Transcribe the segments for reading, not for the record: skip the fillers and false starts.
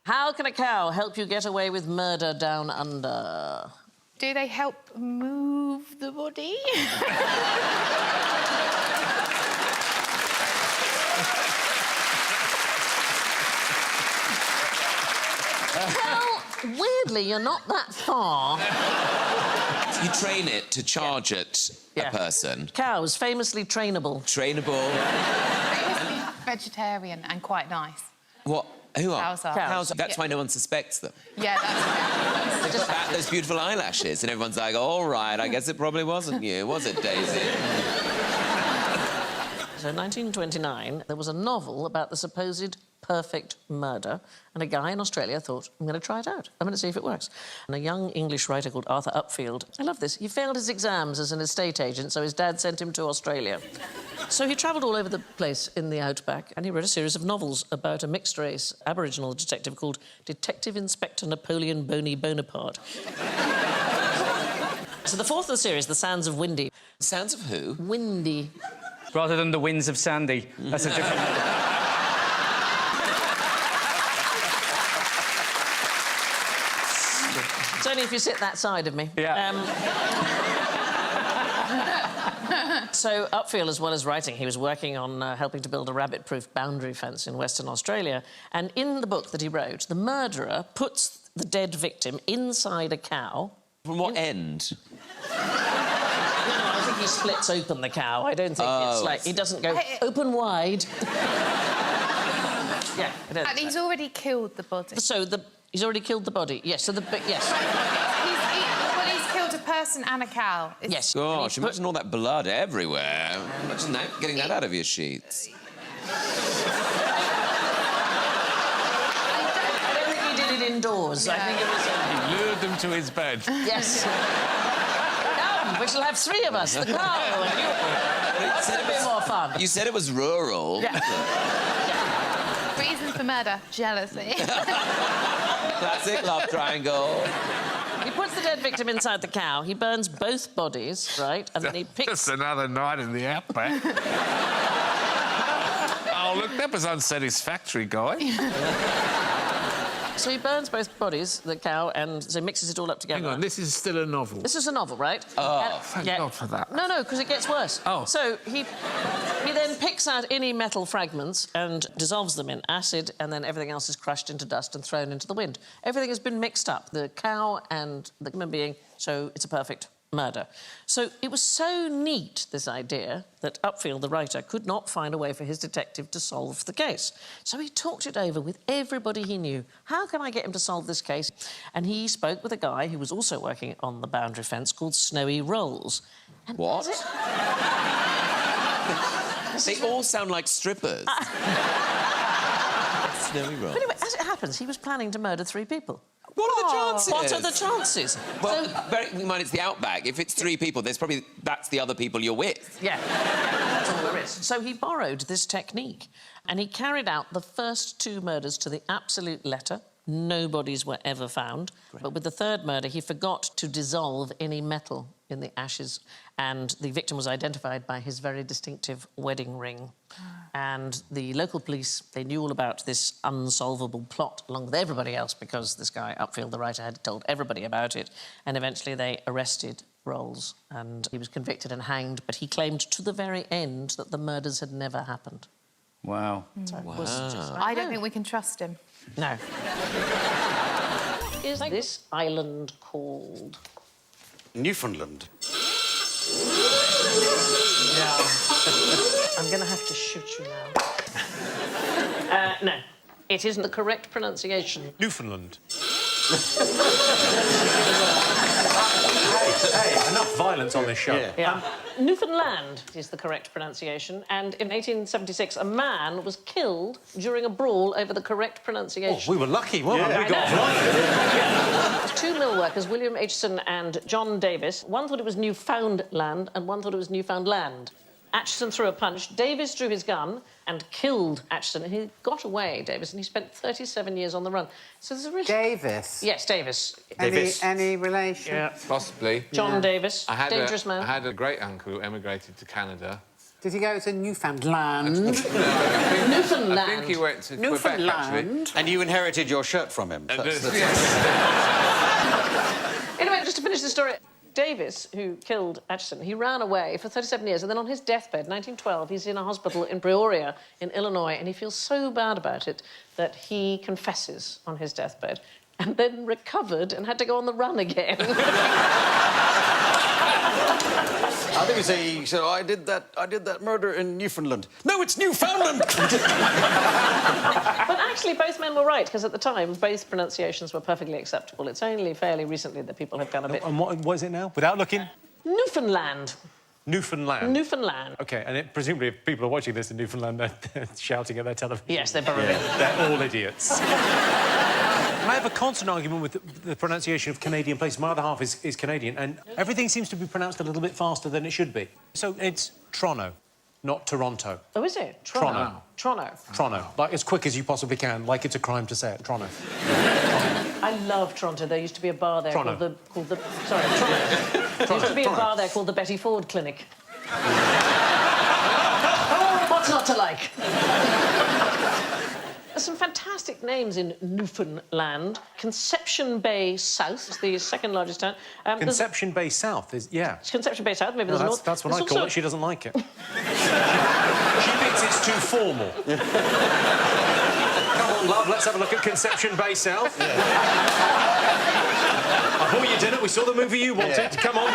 How can a cow help you get away with murder down under? Do they help move the body? Well, weirdly, you're not that far. You train it to charge at a person. Cows, famously trainable. Trainable. Famously vegetarian and quite nice. What? Who are? Cows are. Cows. That's why no one suspects them. Yeah, that's Just those beautiful eyelashes, and everyone's like, all right, I guess it probably wasn't you, was it, Daisy? So, in 1929, there was a novel about the supposed perfect murder, and a guy in Australia thought, I'm going to try it out. I'm going to see if it works. And a young English writer called Arthur Upfield, I love this, he failed his exams as an estate agent, so his dad sent him to Australia. So he travelled all over the place in the outback, and he wrote a series of novels about a mixed-race Aboriginal detective called Detective Inspector Napoleon Boney Bonaparte. So the fourth of the series, The Sands of Windy. Sounds of who? Windy. Rather than The Winds of Sandy. That's a different... It's only if you sit that side of me. Yeah. So Upfield, as well as writing, he was working on helping to build a rabbit-proof boundary fence in Western Australia. And in the book that he wrote, the murderer puts the dead victim inside a cow. From what end? No, I think he splits open the cow. I don't think it's like... He doesn't go open wide. Yeah, I don't And he's already killed the body. So he's already killed the body. Yes, so yes. He's killed a person and a cow. Yes. Gosh, imagine all that blood everywhere. Imagine that, getting that out of your sheets. I don't think he did it indoors. I think it was... He lured them to his bed. Yes. Come, we shall have three of us, the cow and you. That's a bit more fun. You said it was rural. Yeah. Reason for murder, jealousy. Classic love triangle. He puts the dead victim inside the cow, he burns both bodies, right, and then he picks... Just another night in the outback. Oh, look, that was unsatisfactory, guy. So he burns both bodies, the cow, and so mixes it all up together. Hang on, this is still a novel. This is a novel, right? Oh, thank God for that. No, because it gets worse. Oh. So he then picks out any metal fragments and dissolves them in acid, and then everything else is crushed into dust and thrown into the wind. Everything has been mixed up, the cow and the human being, so it's a perfect murder. So it was so neat, this idea, that Upfield, the writer, could not find a way for his detective to solve the case. So he talked it over with everybody he knew. How can I get him to solve this case? And he spoke with a guy who was also working on the boundary fence called Snowy Rolls. And What? They all sound like strippers. Snowy Rolls. But anyway, as it happens, he was planning to murder 3 people. What are the chances? What are the chances? Well, bear in mind it's the outback. If it's 3 people, that's the other people you're with. Yeah, that's all there is. So he borrowed this technique and he carried out the first 2 murders to the absolute letter. No bodies were ever found. Great. But with the 3rd murder, he forgot to dissolve any metal in the ashes, and the victim was identified by his very distinctive wedding ring. And the local police, they knew all about this unsolvable plot, along with everybody else, because this guy, Upfield, the writer, had told everybody about it. And eventually they arrested Rolls, and he was convicted and hanged, but he claimed to the very end that the murders had never happened. Wow. So it was just like, I don't think we can trust him. No. What is this island called? Newfoundland. Yeah. I'm going to have to shoot you now. No, it isn't the correct pronunciation. Newfoundland. Hey, enough violence on this show. Yeah. Newfoundland is the correct pronunciation, and in 1876 a man was killed during a brawl over the correct pronunciation. Oh, we were lucky, weren't we? We got right. 2 mill workers, William Aitchison and John Davis, one thought it was Newfoundland and one thought it was Newfoundland. Aitchison threw a punch, Davis drew his gun and killed Aitchison, and he got away, Davis, and he spent 37 years on the run. So there's a really... Davis? Yes, Davis. Any relation? Possibly. John Davis, dangerous man. I had a great uncle who emigrated to Canada. Did he go to Newfoundland? Newfoundland. I think he went to Quebec, actually. Newfoundland. And you inherited your shirt from him. Anyway, just to finish the story, Davis, who killed Atchison, he ran away for 37 years, and then on his deathbed, 1912, he's in a hospital in Peoria, in Illinois, and he feels so bad about it that he confesses on his deathbed, and then recovered and had to go on the run again. I think he said, oh, I did that murder in Newfoundland. No, it's Newfoundland! But actually, both men were right, because at the time, both pronunciations were perfectly acceptable. It's only fairly recently that people have gone a bit... And what is it now? Without looking? Newfoundland. Newfoundland. Newfoundland. OK, and presumably if people are watching this in Newfoundland, they're shouting at their television. Yes, they're probably... They're all idiots. I have a constant argument with the pronunciation of Canadian places. My other half is Canadian, and everything seems to be pronounced a little bit faster than it should be. So it's Toronto, not Toronto. Oh, is it? Toronto. Toronto. Toronto. Like, as quick as you possibly can, like it's a crime to say it. Toronto. I love Toronto. There used to be a bar there Toronto. called the... Sorry, Toronto. There used to be a bar there called the Betty Ford Clinic. Oh, what's not to like? There's some fantastic names in Newfoundland. Conception Bay South is the second largest town. Conception Bay South is, yeah. It's Conception Bay South, maybe there's a north. That's what I There's call also- it. She doesn't like it. She thinks it's too formal. Come on, love, let's have a look at Conception Bay South. I bought you dinner. We saw the movie you wanted. Come on.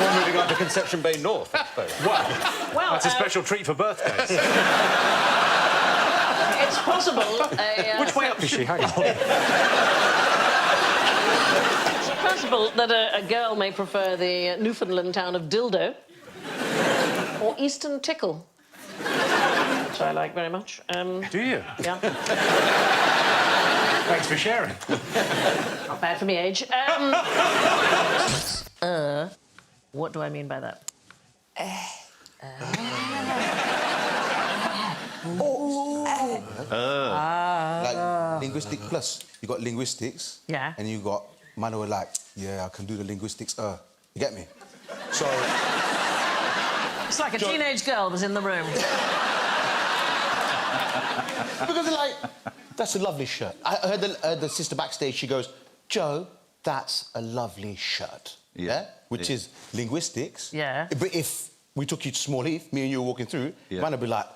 We're moving on to Conception Bay North, I suppose. Well, That's a special treat for birthdays. it's possible Which way up is she? Hang on. It's possible that a girl may prefer the Newfoundland town of Dildo or Eastern Tickle, which I like very much. Do you? Yeah, Thanks for sharing. not bad for me age. What do I mean by that? Like linguistic plus. You got linguistics. Yeah. And you got man who are like, yeah, I can do the linguistics. You get me? So. It's like a teenage girl was in the room. Because they're like, that's a lovely shirt. I heard the sister backstage. She goes, Joe, that's a lovely shirt. Yeah. Which is linguistics. Yeah. But if we took you to Small Heath, me and you were walking through, man would be like,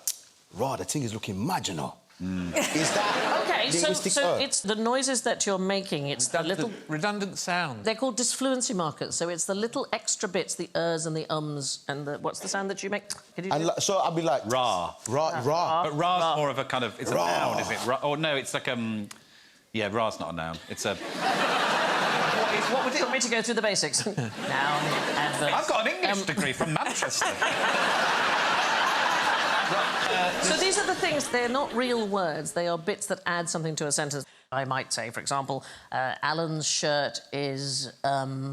rah, the thing is looking marginal. Is that OK, linguistic? so it's the noises that you're making. It's the little... Redundant sound. They're called disfluency markers, so it's the little extra bits, the ers and the ums, and the... What's the sound that you make? Could you do? So I'll be like... Ra. Ra. But ra's more of a kind of... It's Ra. a noun, is it? Ra, or no, it's like, yeah, ra's not a noun. It's a... What would you want me to go through the basics? Noun, adverb... I've got an English degree from Manchester. So these are the things, they're not real words, they are bits that add something to a sentence. I might say, for example, Alan's shirt is a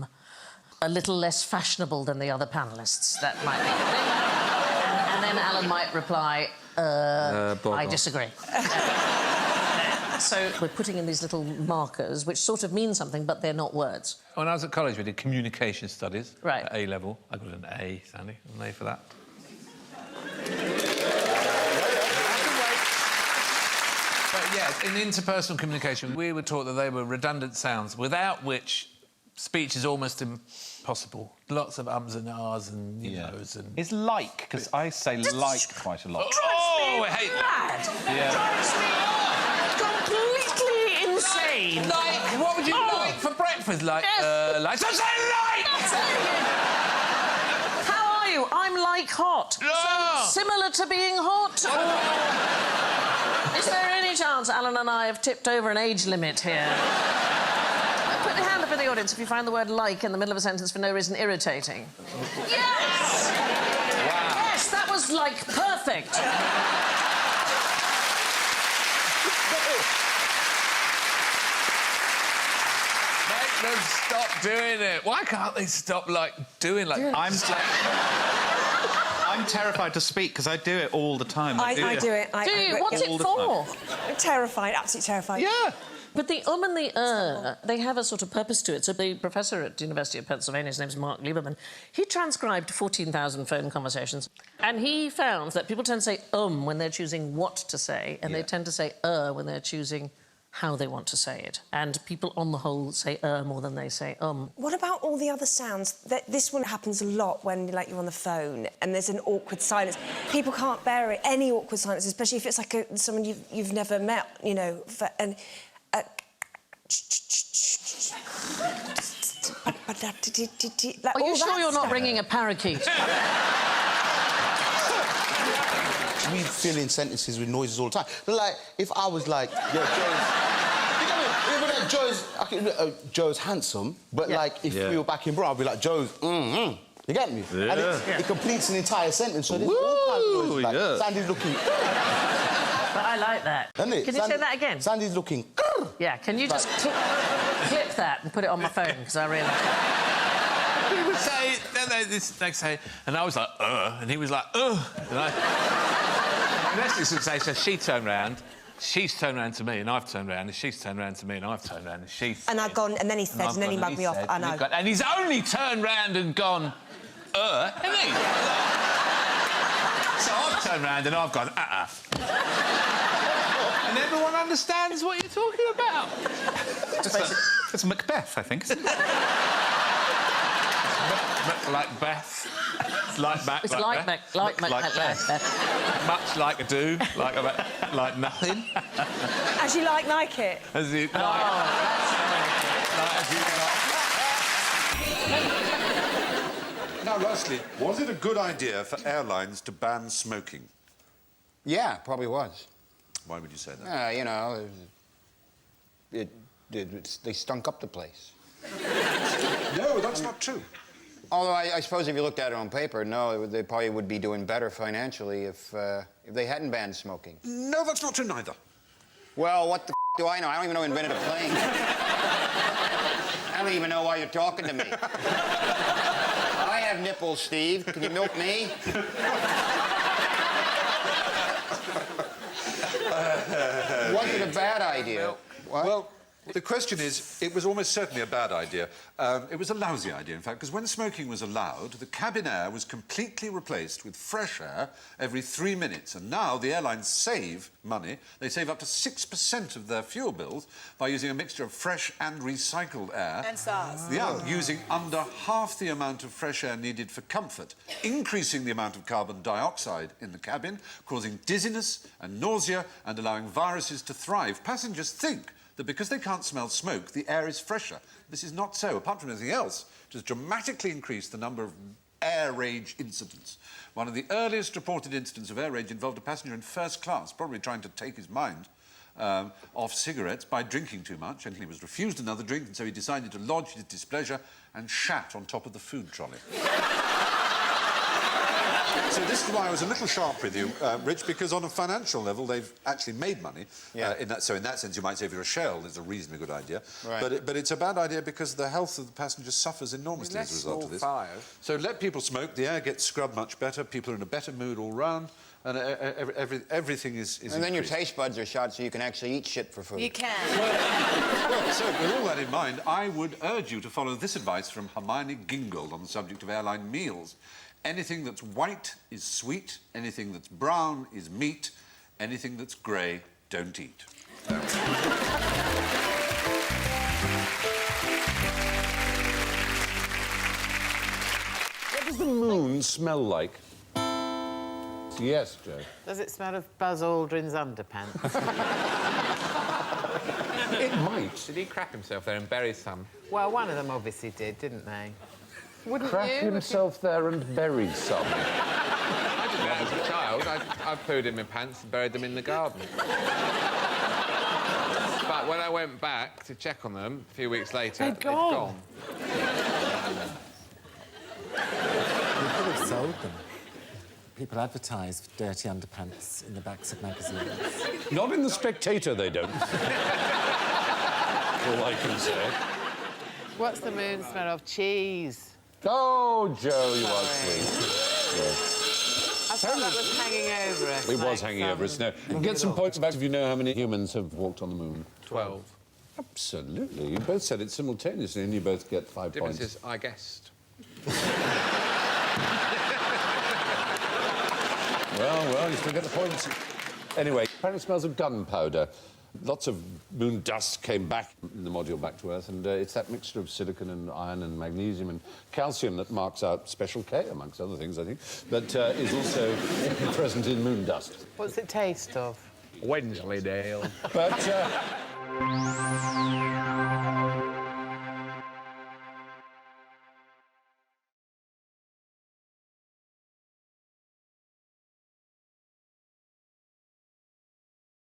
little less fashionable than the other panellists. That might be... and then Alan might reply, I disagree. So we're putting in these little markers, which sort of mean something, but they're not words. When I was at college, we did communication studies. Right. At A level. I got an A, Sandy. An A for that. But yeah, in interpersonal communication, we were taught that they were redundant sounds, without which speech is almost impossible. Lots of ums and ahs and knows and... It's like, because I say like quite a lot. Oh, I hate that. It drives me completely insane. Like, what would you like for breakfast? Like, Yes. like... So say like! How are you? I'm like hot. Ah. So similar to being hot. Is there any chance Alan and I have tipped over an age limit here? Put your hand up in the audience if you find the word like in the middle of a sentence for no reason irritating. Yes! Wow. Yes, that was, like, perfect. Make them stop doing it. Why can't they stop, like, doing, like... I'm I'm terrified to speak because I do it all the time. I do it. Do you? What's it for? I'm terrified, absolutely terrified. Yeah. But the and the they have a sort of purpose to it. So the professor at the University of Pennsylvania, his name's Mark Lieberman, he transcribed 14,000 phone conversations, and he found that people tend to say when they're choosing what to say, and they tend to say when they're choosing how they want to say it. And people, on the whole, say more than they say What about all the other sounds? This one happens a lot when, like, you're on the phone and there's an awkward silence. People can't bear it, any awkward silence, especially if it's like someone you've never met, you know. Like, are you sure you're not bringing a parakeet? We fill in sentences with noises all the time. But, like, if I was like, Joe's... You get me? Even like Joe's handsome, but, like, if we were back in Bro, I'd be like, Joe's... You get me? Yeah. And it completes an entire sentence, so there's all kinds of noises. Like, Sandy's looking... But I like that. Isn't it? Can you say that again? Sandy's looking... Yeah, can you just clip that and put it on my phone, because I really like it. He would say, they'd say, and I was like, and he was like, and Leslie would say, so she turned round, she's turned round to me, and I've turned round, and she's turned round to me, and I've turned round, and she's... And I've gone, and then he said, and then he mugged me off, I know. And he's only turned round and gone, hasn't he? So I've turned round and I've gone, And everyone understands what you're talking about. It's Macbeth, I think, isn't it? Like Beth. Like Mac. It's like Beth. Much like a do. Like nothing. As you like it. As you like. Now, lastly, was it a good idea for airlines to ban smoking? Yeah, probably was. Why would you say that? You know, they stunk up the place. No, that's not true. Although I suppose if you looked at it on paper, no, they probably would be doing better financially if they hadn't banned smoking. No, that's not true neither. Well, what the do I know? I don't even know who invented a plane. I don't even know why you're talking to me. I have nipples, Steve. Can you milk me? Was it a bad idea? Well, the question is, it was almost certainly a bad idea. It was a lousy idea, in fact, because when smoking was allowed, the cabin air was completely replaced with fresh air every 3 minutes. And now the airlines save money. They save up to 6% of their fuel bills by using a mixture of fresh and recycled air. And SARS. Yeah, using under half the amount of fresh air needed for comfort, increasing the amount of carbon dioxide in the cabin, causing dizziness and nausea and allowing viruses to thrive. Passengers think that because they can't smell smoke, the air is fresher. This is not so. Apart from anything else, it has dramatically increased the number of air rage incidents. One of the earliest reported incidents of air rage involved a passenger in first class, probably trying to take his mind off cigarettes by drinking too much, and he was refused another drink, and so he decided to lodge his displeasure and shat on top of the food trolley. So this is why I was a little sharp with you, Rich, because on a financial level, they've actually made money. Yeah. So in that sense, you might say if you're a shell, it's a reasonably good idea. Right. But it's a bad idea because the health of the passengers suffers enormously as a result of this. So let people smoke, the air gets scrubbed much better, people are in a better mood all round, and everything is And then your increased. taste buds are shot so you can actually eat shit for food. You can. Well, so with all that in mind, I would urge you to follow this advice from Hermione Gingold on the subject of airline meals. Anything that's white is sweet, anything that's brown is meat, anything that's grey, don't eat. What does the moon smell like? Yes, Joe. Does it smell of Buzz Aldrin's underpants? It might. Did he crap himself there and bury some? Well, one of them obviously did, didn't they? Wouldn't Crap you? himself there and buried some. I did that as a child. I pooed in my pants and buried them in the garden. But when I went back to check on them a few weeks later, they'd gone. You could have sold them. People advertise for dirty underpants in the backs of magazines. Not in the Spectator, they don't. All I can say. What's the moon smell of? Cheese. Oh, Joe, you are sweet. thought that was hanging over us. It was hanging over us, no. Get some points back if you know how many humans have walked on the moon. 12. Absolutely. You both said it simultaneously and you both get 5 Difference points. is, I guessed. Well, you still get the points. Anyway, apparently it smells of gunpowder. Lots of moon dust came back in the module back to Earth, and it's that mixture of silicon and iron and magnesium and calcium that marks out Special K, amongst other things, I think, that is also present in moon dust. What's it taste of? Wensleydale. But...